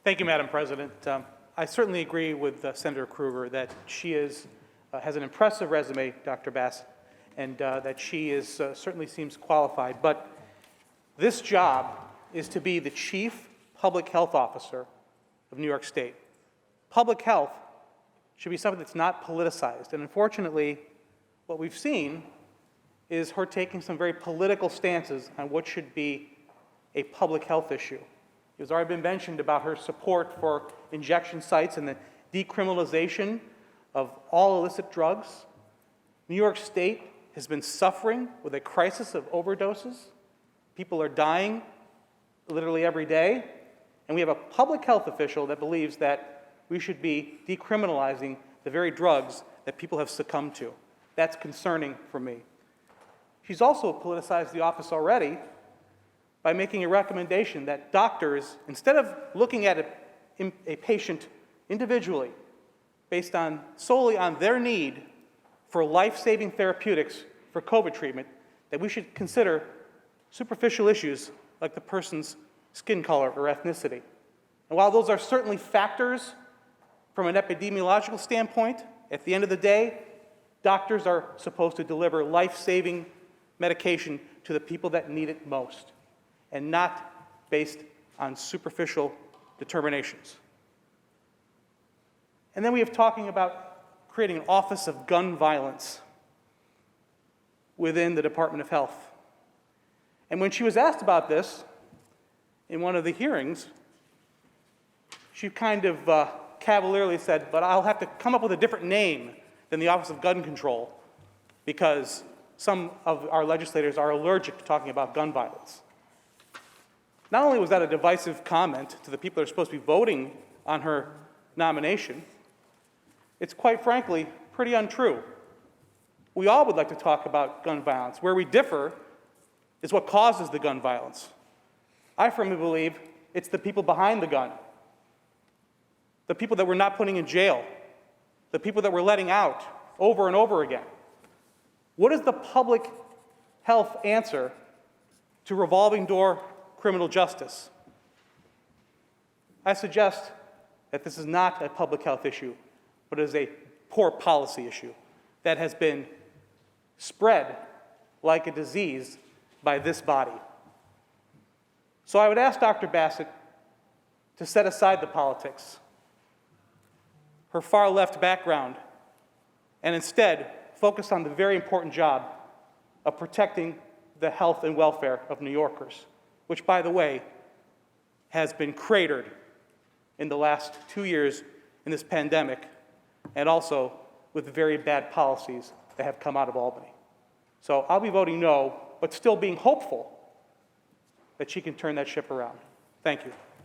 Thank you, Madam President. I certainly agree with Senator Krueger that she has an impressive resume, Dr. Bassett, and that she is certainly seems qualified. But this job is to be the Chief Public Health Officer of New York State. Public health should be something that's not politicized. And unfortunately, what we've seen is her taking some very political stances on what should be a public health issue. It has already been mentioned about her support for injection sites and the decriminalization of all illicit drugs. New York State has been suffering with a crisis of overdoses. People are dying literally every day. And we have a public health official that believes that we should be decriminalizing the very drugs that people have succumbed to. That's concerning for me. She's also politicized the office already by making a recommendation that doctors, instead of looking at a patient individually based solely on their need for life-saving therapeutics for COVID treatment, that we should consider superficial issues like the person's skin color or ethnicity. And while those are certainly factors from an epidemiological standpoint, at the end of the day, doctors are supposed to deliver life-saving medication to the people that need it most, and not based on superficial determinations. And then we have talking about creating an Office of Gun Violence within the Department of Health. And when she was asked about this in one of the hearings, she kind of cavalierly said, but I'll have to come up with a different name than the Office of Gun Control because some of our legislators are allergic to talking about gun violence. Not only was that a divisive comment to the people that are supposed to be voting on her nomination, it's quite frankly pretty untrue. We all would like to talk about gun violence. Where we differ is what causes the gun violence. I firmly believe it's the people behind the gun, the people that we're not putting in jail, the people that we're letting out over and over again. What is the public health answer to revolving door criminal justice? I suggest that this is not a public health issue, but it is a poor policy issue that has been spread like a disease by this body. So I would ask Dr. Bassett to set aside the politics, her far-left background, and instead focus on the very important job of protecting the health and welfare of New Yorkers, which, by the way, has been cratered in the last 2 years in this pandemic, and also with very bad policies that have come out of Albany. So I'll be voting no, but still being hopeful that she can turn that ship around. Thank you.